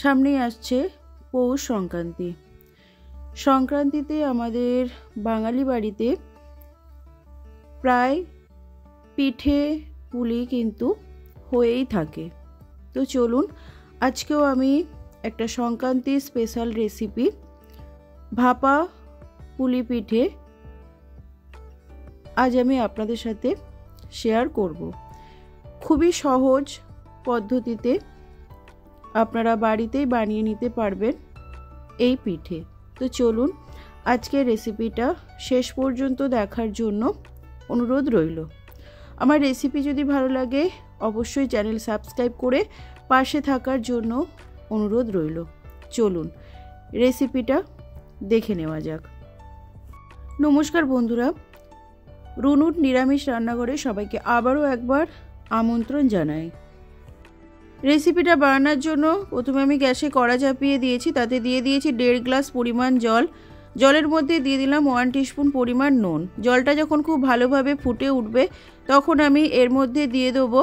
সামনেই আসছে পৌষ সংক্রান্তি। সংক্রান্তিতে আমাদের বাঙালি বাড়িতে প্রায় পিঠে পুলি কিন্তু হয়েই থাকে। তো চলুন, আজকেও আমি একটা সংক্রান্তি স্পেশাল রেসিপি ভাপা পুলি পিঠে আজ আমি আপনাদের সাথে শেয়ার করব। খুবই সহজ পদ্ধতিতে আপনারা বাড়িতেই বানিয়ে নিতে পারবেন এই পিঠে। তো চলুন, আজকের রেসিপিটা শেষ পর্যন্ত দেখার জন্য অনুরোধ রইল। আমার রেসিপি যদি ভালো লাগে অবশ্যই চ্যানেল সাবস্ক্রাইব করে পাশে থাকার জন্য অনুরোধ রইল। চলুন রেসিপিটা দেখে নেওয়া যাক। নমস্কার বন্ধুরা, রুনুর নিরামিষ রান্নাঘরে সবাইকে আবারও একবার আমন্ত্রণ জানাই। রেসিপিটা বানানোর জন্য প্রথমে আমি গ্যাসে কড়া চাপিয়ে দিয়েছি, তাতে দিয়ে দিয়েছি 1.5 গ্লাস পরিমাণ জল। জলের মধ্যে দিয়ে দিলাম 1 টিস্পুন পরিমাণ নুন। জলটা যখন খুব ভালোভাবে ফুটে উঠবে তখন আমি এর মধ্যে দিয়ে দেবো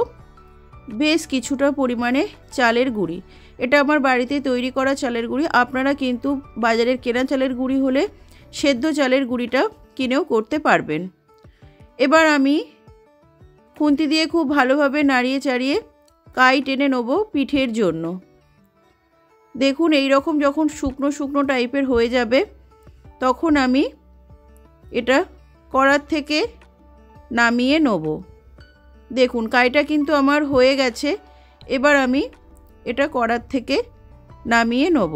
বেশ কিছুটা পরিমাণে চালের গুঁড়ি। এটা আমার বাড়িতে তৈরি করা চালের গুঁড়ি। আপনারা কিন্তু বাজারের কেনা চালের গুঁড়ি হলে সেদ্ধ চালের গুঁড়িটা কিনেও করতে পারবেন। এবার আমি খুন্তি দিয়ে খুব ভালোভাবে নাড়িয়ে চাড়িয়ে কাই টেনে নেব পিঠের জন্য। দেখুন এই রকম যখন শুকনো শুকনো টাইপের হয়ে যাবে তখন আমি এটা কড়ার থেকে নামিয়ে নেব। দেখুন কাইটা কিন্তু আমার হয়ে গেছে। এবার আমি এটা কড়ার থেকে নামিয়ে নেব।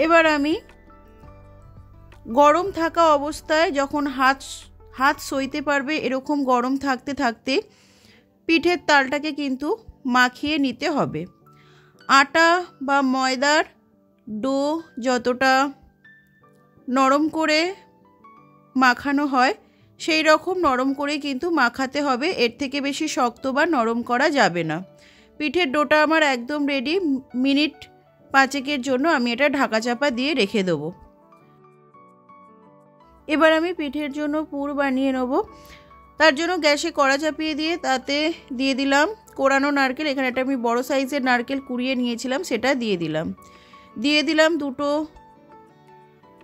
এবার আমি গরম থাকা অবস্থায় যখন হাত সইতে পারবে এরকম গরম থাকতে থাকতে পিঠের তালটাকে কিন্তু মাখিয়ে নিতে হবে। আটা বা ময়দার ডো যতটা নরম করে মাখানো হয় সেই রকম নরম করে কিন্তু মাখাতে হবে। এর থেকে বেশি শক্ত বা নরম করা যাবে না। পিঠের ডোটা আমার একদম রেডি। মিনিট 5 জন্য আমি এটা ঢাকা চাপা দিয়ে রেখে দেবো। এবার আমি পিঠের জন্য পুর বানিয়ে নেব। তার জন্য গ্যাসে কড়া চাপিয়ে দিয়ে তাতে দিয়ে দিলাম কোরানো নারকেল। এখানে একটা আমি বড় সাইজের নারকেল কুড়িয়ে নিয়েছিলাম, সেটা দিয়ে দিলাম 2টো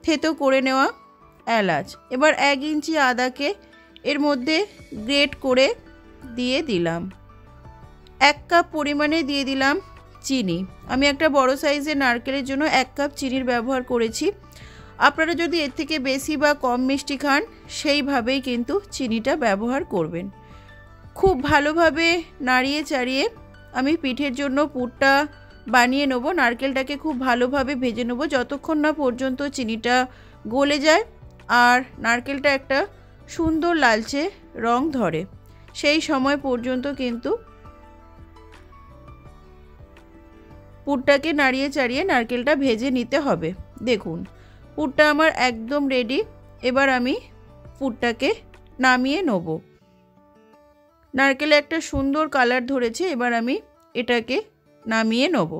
থেতো করে নেওয়া এলাচ। এবার 1 ইঞ্চি আদাকে এর মধ্যে গ্রেট করে দিয়ে দিলাম। 1 কাপ পরিমাণে দিয়ে দিলাম চিনি। আমি একটা বড় সাইজের নারকেলের জন্য 1 কাপ চিনির ব্যবহার করেছি। আপনারা যদি এর থেকে বেশি বা কম মিষ্টি খান সেইভাবেই কিন্তু চিনিটা ব্যবহার করবেন। খুব ভালোভাবে নাড়িয়ে চাড়িয়ে আমি পিঠের জন্য পুরটা বানিয়ে নেব। নারকেলটাকে খুব ভালোভাবে ভেজে নেব যতক্ষণ না পর্যন্ত চিনিটা গলে যায় আর নারকেলটা একটা সুন্দর লালচে রং ধরে। সেই সময় পর্যন্ত কিন্তু পুরটাকে নাড়িয়ে চাড়িয়ে নারকেলটা ভেজে নিতে হবে। দেখুন পুরটা আমার একদম রেডি। এবার আমি পুরটাকে নামিয়ে নেব। নারকেলে একটা সুন্দর কালার ধরেছে। এবার আমি এটাকে নামিয়ে নেব।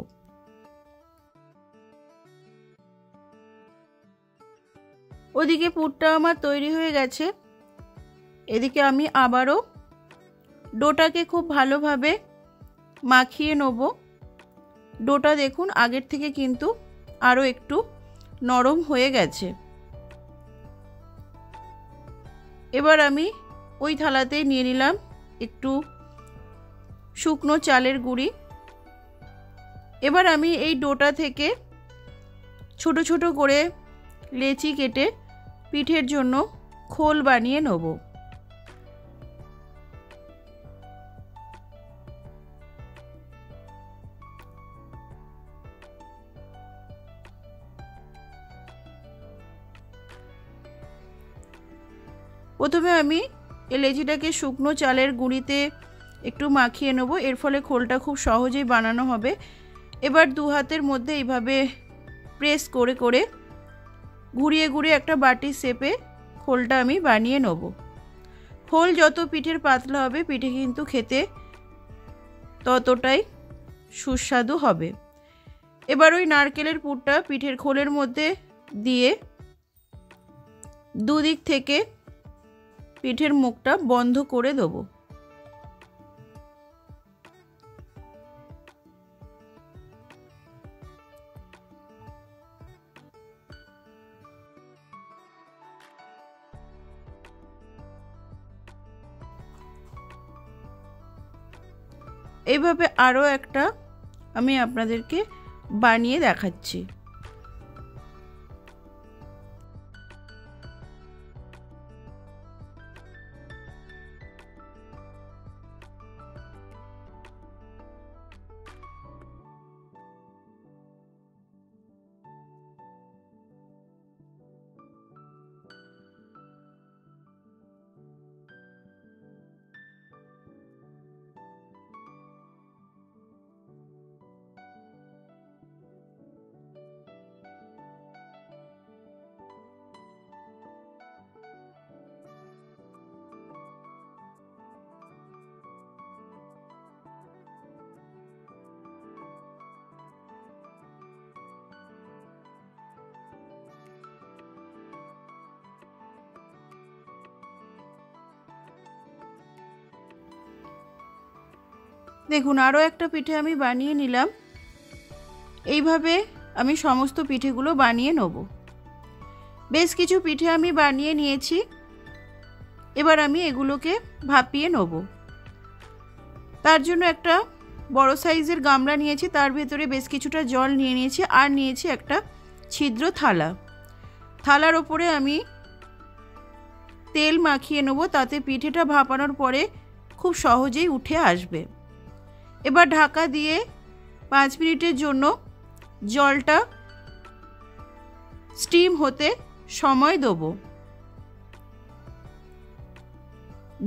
ওদিকে পুরটা আমার তৈরি হয়ে গেছে। এদিকে আমি আবারও ডোটাকে খুব ভালোভাবে মাখিয়ে নেব। ডোটা দেখুন আগের থেকে কিন্তু আরও একটু নরম হয়ে গেছে। এবার আমি ওই থালাতেই নিয়ে নিলাম একটু শুকনো চালের গুঁড়ি। এবার আমি এই ডোটা থেকে ছোট ছোট করে লেচি কেটে পিঠের জন্য খোল বানিয়ে নেব। প্রথমে আমি এই লেচিটাকে শুকনো চালের গুঁড়িতে একটু মাখিয়ে নেব। এর ফলে খোলটা খুব সহজেই বানানো হবে। এবার 2 হাতের মধ্যে এইভাবে প্রেস করে করে ঘুরিয়ে ঘুরিয়ে একটা বাটির শেপে খোলটা আমি বানিয়ে নেব। খোল যত পিঠের পাতলা হবে পিঠে কিন্তু খেতে ততটাই সুস্বাদু হবে। এবার ওই নারকেলের পুরটা পিঠের খোলের মধ্যে দিয়ে দুদিক থেকে পিঠের মুখটা বন্ধ করে দেবো। এইভাবে আরও একটা আমি আপনাদেরকে বানিয়ে দেখাচ্ছি। দেখুন আরও একটা পিঠে আমি বানিয়ে নিলাম। এইভাবে আমি সমস্ত পিঠেগুলো বানিয়ে নেব। বেশ কিছু পিঠে আমি বানিয়ে নিয়েছি। এবার আমি এগুলোকে ভাপিয়ে নেব। তার জন্য একটা বড় সাইজের গামলা নিয়েছি, তার ভেতরে বেশ কিছুটা জল নিয়ে নিয়েছি, আর নিয়েছি একটা ছিদ্র থালা। থালার ওপরে আমি তেল মাখিয়ে নেব, তাতে পিঠেটা ভাপানোর পরে খুব সহজেই উঠে আসবে। এবার ঢাকা দিয়ে 5 মিনিটের জন্য জলটা স্টিম হতে সময় দেব।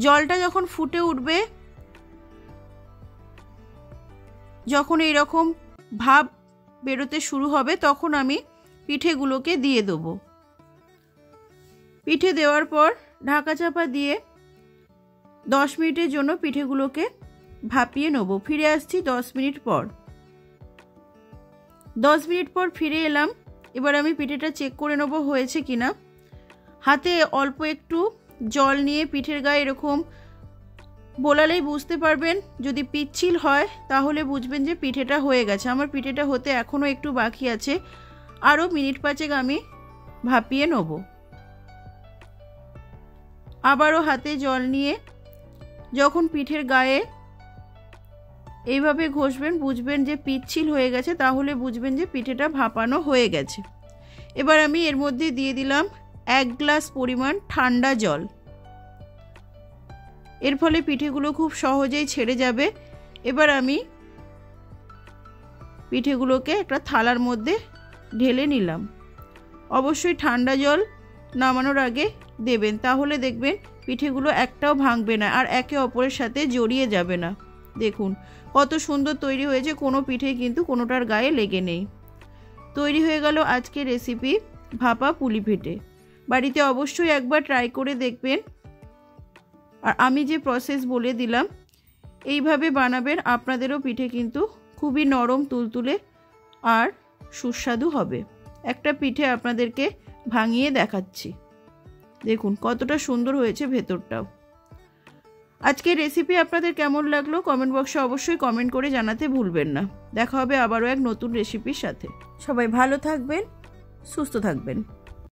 জলটা যখন ফুটে উঠবে, যখন এইরকম ভাপ বেরোতে শুরু হবে, তখন আমি পিঠেগুলোকে দিয়ে দেব। পিঠে দেওয়ার পর ঢাকা চাপা দিয়ে 10 মিনিটের জন্য পিঠেগুলোকে ভাপিয়ে নেব। ফিরে আসছি 10 মিনিট পর। 10 মিনিট পর ফিরে এলাম। এবার আমি পিঠেটা চেক করে নেব হয়েছে কিনা। হাতে অল্প একটু জল নিয়ে পিঠের গায়ে এরকম বোলালেই বুঝতে পারবেন। যদি পিচ্ছিল হয় তাহলে বুঝবেন যে পিঠেটা হয়ে গেছে। আমার পিঠেটা হতে এখনও একটু বাকি আছে, আরও মিনিট 5 আমি ভাপিয়ে নেব। আবারও হাতে জল নিয়ে যখন পিঠের গায়ে এইভাবে ঘষবেন, বুঝবেন যে পিচ্ছিল হয়ে গেছে, তাহলে বুঝবেন যে পিঠেটা ভাপানো হয়ে গেছে। এবার আমি এর মধ্যে দিয়ে দিলাম 1 গ্লাস পরিমাণ ঠান্ডা জল। এর ফলে পিঠেগুলো খুব সহজেই ছেড়ে যাবে। এবার আমি পিঠেগুলোকে একটা থালার মধ্যে ঢেলে নিলাম। অবশ্যই ঠান্ডা জল নামানোর আগে দেবেন, তাহলে দেখবেন পিঠেগুলো একটাও ভাঙবে না আর একে অপরের সাথে জড়িয়ে যাবে না। দেখুন কত সুন্দর তৈরি হয়েছে, কোনো পিঠে কিন্তু কোনোটার গায়ে লেগে নেই। তৈরি হয়ে গেল আজকের রেসিপি ভাপা পুলি পিঠে। বাড়িতে অবশ্যই একবার ট্রাই করে দেখবেন। আর আমি যে প্রসেস বলে দিলাম এইভাবে বানাবেন, আপনাদেরও পিঠে কিন্তু খুবই নরম তুলতুলে আর সুস্বাদু হবে। একটা পিঠে আপনাদেরকে ভাঙিয়ে দেখাচ্ছি, দেখুন কতটা সুন্দর হয়েছে ভেতরটাও। আজকের রেসিপি আপনাদের কেমন লাগলো কমেন্ট বক্সে অবশ্যই কমেন্ট করে জানাতে ভুলবেন না। দেখা হবে আবারও এক নতুন রেসিপির সাথে। সবাই ভালো থাকবেন, সুস্থ থাকবেন।